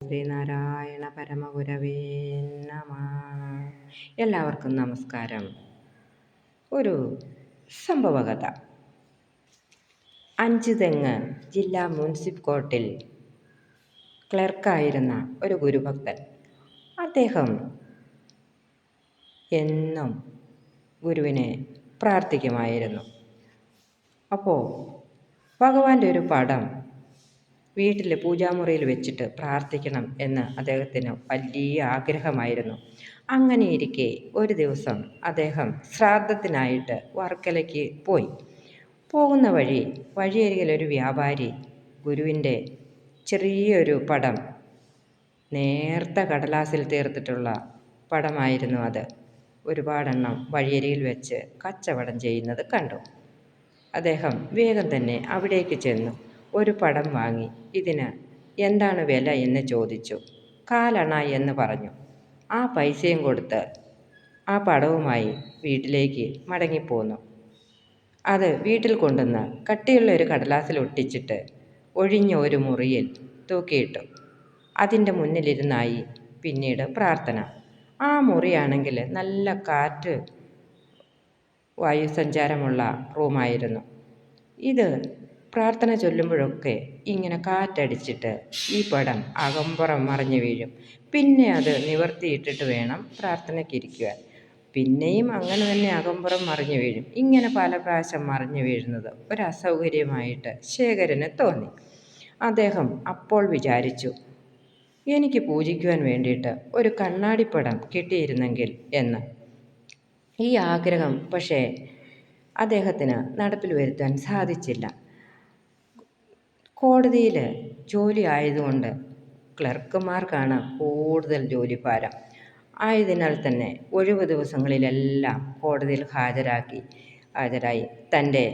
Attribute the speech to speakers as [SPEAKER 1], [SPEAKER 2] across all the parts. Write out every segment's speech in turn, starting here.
[SPEAKER 1] ശ്രീനാരായണ പരമഗുരവേ നമ. എല്ലാവർക്കും നമസ്കാരം. ഒരു സംഭവകഥ. അഞ്ചുതെങ്ങ് ജില്ലാ മുനിസിപ്പൽ കോർട്ടിൽ ക്ലർക്കായിരുന്ന ഒരു ഗുരുഭക്തൻ. അദ്ദേഹം എന്നും ഗുരുവിനെ പ്രാർത്ഥിക്കുമായിരുന്നു. അപ്പോൾ ഭഗവാന്റെ ഒരു പടം വീട്ടിലെ പൂജാമുറിയിൽ വെച്ചിട്ട് പ്രാർത്ഥിക്കണം എന്ന് അദ്ദേഹത്തിന് വലിയ ആഗ്രഹമായിരുന്നു. അങ്ങനെയിരിക്കെ ഒരു ദിവസം അദ്ദേഹം ശ്രാദ്ധത്തിനായിട്ട് വർക്കലയ്ക്ക് പോയി. പോകുന്ന വഴിയരികിൽ ഒരു വ്യാപാരി ഗുരുവിൻ്റെ ചെറിയൊരു പടം, നേർത്ത കടലാസിൽ തീർത്തിട്ടുള്ള പടമായിരുന്നു അത്, ഒരുപാടെണ്ണം വഴിയരികിൽ വെച്ച് കച്ചവടം ചെയ്യുന്നത് കണ്ടു. അദ്ദേഹം വേഗം തന്നെ അവിടേക്ക് ചെന്നു ഒരു പടം വാങ്ങി. ഇതിന് എന്താണ് വില എന്ന് ചോദിച്ചു. 4 അണ എന്ന് പറഞ്ഞു. ആ പൈസയും കൊടുത്ത് ആ പടവുമായി വീട്ടിലേക്ക് മടങ്ങിപ്പോന്നു. അത് വീട്ടിൽ കൊണ്ടുവന്ന് കട്ടിയുള്ള ഒരു കടലാസിൽ ഒട്ടിച്ചിട്ട് ഒഴിഞ്ഞ ഒരു മുറിയിൽ തൂക്കിയിട്ടു. അതിൻ്റെ മുന്നിലിരുന്നായി പിന്നീട് പ്രാർത്ഥന. ആ മുറിയാണെങ്കിൽ നല്ല കാറ്റ് വായുസഞ്ചാരമുള്ള റൂമായിരുന്നു. ഇത് പ്രാർത്ഥന ചൊല്ലുമ്പോഴൊക്കെ ഇങ്ങനെ കാറ്റടിച്ചിട്ട് ഈ പടം അകമ്പുറം മറിഞ്ഞു വീഴും. പിന്നെ അത് നിവർത്തിയിട്ടിട്ട് വേണം പ്രാർത്ഥനയ്ക്കിരിക്കുവാൻ. പിന്നെയും അങ്ങനെ തന്നെ അകമ്പുറം മറിഞ്ഞു വീഴും. ഇങ്ങനെ പല പ്രാവശ്യം മറിഞ്ഞു വീഴുന്നത് ഒരു അസൗകര്യമായിട്ട് ശേഖരന് തോന്നി. അദ്ദേഹം അപ്പോൾ വിചാരിച്ചു, എനിക്ക് പൂജിക്കുവാൻ വേണ്ടിയിട്ട് ഒരു കണ്ണാടിപ്പടം കിട്ടിയിരുന്നെങ്കിൽ എന്ന്. ഈ ആഗ്രഹം പക്ഷേ അദ്ദേഹത്തിന് നടപ്പിൽ വരുത്താൻ സാധിച്ചില്ല. കോടതിയിൽ ജോലി ആയതുകൊണ്ട് ക്ലർക്കുമാർക്കാണ് കൂടുതൽ ജോലിഭാരം. ആയതിനാൽ തന്നെ ഒഴിവ് ദിവസങ്ങളിലെല്ലാം കോടതിയിൽ ഹാജരായി തൻ്റെ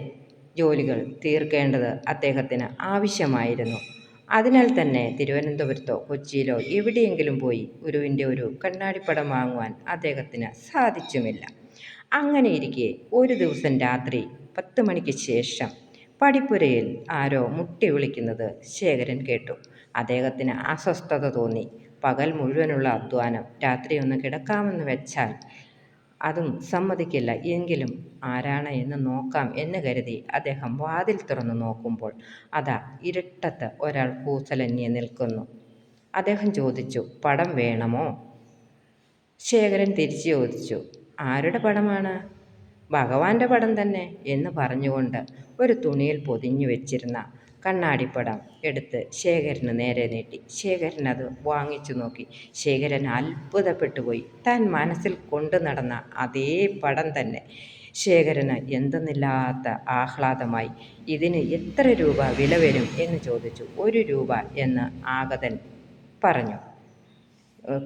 [SPEAKER 1] ജോലികൾ തീർക്കേണ്ടത് അദ്ദേഹത്തിന് ആവശ്യമായിരുന്നു. അതിനാൽ തന്നെ തിരുവനന്തപുരത്തോ കൊച്ചിയിലോ എവിടെയെങ്കിലും പോയി ഗുരുവിൻ്റെ ഒരു കണ്ണാടിപ്പടം വാങ്ങുവാൻ അദ്ദേഹത്തിന് സാധിച്ചുമില്ല. അങ്ങനെയിരിക്കെ ഒരു ദിവസം രാത്രി 10 മണിക്ക് ശേഷം പടിപ്പുരയിൽ ആരോ മുട്ടി വിളിക്കുന്നത് ശേഖരൻ കേട്ടു. അദ്ദേഹത്തിന് അസ്വസ്ഥത തോന്നി. പകൽ മുഴുവനുള്ള അധ്വാനം രാത്രി ഒന്ന് കിടക്കാമെന്ന് വെച്ചാൽ അതും സമ്മതിക്കില്ല. എങ്കിലും ആരാണ് എന്ന് നോക്കാം എന്ന് കരുതി അദ്ദേഹം വാതിൽ തുറന്നു നോക്കുമ്പോൾ അതാ ഇരുട്ടത്ത് ഒരാൾ കൂസലന്യെ നിൽക്കുന്നു. അദ്ദേഹം ചോദിച്ചു, പടം വേണമോ? ശേഖരൻ തിരിച്ചു ചോദിച്ചു, ആരുടെ പടമാണ്? ഭഗവാന്റെ പടം തന്നെ എന്ന് പറഞ്ഞുകൊണ്ട് ഒരു തുണിയിൽ പൊതിഞ്ഞു വെച്ചിരുന്ന കണ്ണാടിപ്പടം എടുത്ത് ശേഖരന് നേരെ നീട്ടി. ശേഖരൻ അത് വാങ്ങിച്ചു നോക്കി. ശേഖരൻ അത്ഭുതപ്പെട്ടുപോയി. താൻ മനസ്സിൽ കൊണ്ടു നടന്ന അതേ പടം തന്നെ. ശേഖരന് എന്തെന്നില്ലാത്ത ആഹ്ലാദമായി. ഇതിന് എത്ര രൂപ വില വരും എന്ന് ചോദിച്ചു. 1 രൂപ എന്ന് ആഗതൻ പറഞ്ഞു.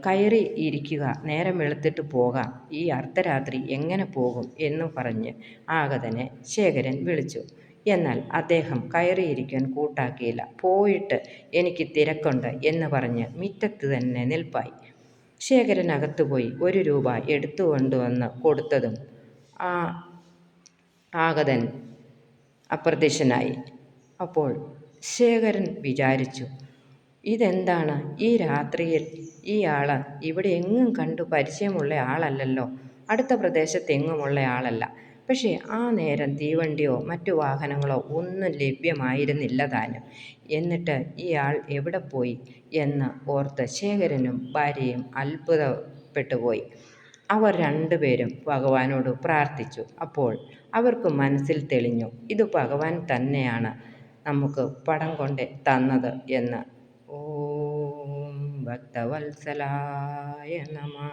[SPEAKER 1] കയറി ഇരിക്കുക, നേരം വെളുത്തിട്ട് പോകാം, ഈ അർദ്ധരാത്രി എങ്ങനെ പോകും എന്ന് പറഞ്ഞ് ആഗതനെ ശേഖരൻ വിളിച്ചു. എന്നാൽ അദ്ദേഹം കയറിയിരിക്കാൻ കൂട്ടാക്കിയില്ല. പോയിട്ട് എനിക്ക് തിരക്കുണ്ട് എന്ന് പറഞ്ഞ് മുറ്റത്ത് തന്നെ നിൽപ്പായി. ശേഖരൻ അകത്തുപോയി 1 രൂപ എടുത്തുകൊണ്ടുവന്ന് കൊടുത്തതും ആഗതൻ അപ്രത്യക്ഷനായി. അപ്പോൾ ശേഖരൻ വിചാരിച്ചു, ഇതെന്താണ് ഈ രാത്രിയിൽ? ഈ ആള് ഇവിടെ എങ്ങും കണ്ടു പരിചയമുള്ള ആളല്ലല്ലോ, അടുത്ത പ്രദേശത്തെങ്ങുമുള്ള ആളല്ല. പക്ഷേ ആ നേരം തീവണ്ടിയോ മറ്റു വാഹനങ്ങളോ ഒന്നും ലഭ്യമായിരുന്നില്ല താനും. എന്നിട്ട് ഈ ആൾ എവിടെ പോയി എന്ന് ഓർത്ത് ശേഖരനും ഭാര്യയും അത്ഭുതപ്പെട്ടുപോയി. അവർ 2 പേരും ഭഗവാനോട് പ്രാർത്ഥിച്ചു. അപ്പോൾ അവർക്ക് മനസ്സിൽ തെളിഞ്ഞു, ഇത് ഭഗവാൻ തന്നെയാണ് നമുക്ക് പടം കൊണ്ട് തന്നത് എന്ന്. ഓം ഭക്തവത്സലായ നമഃ.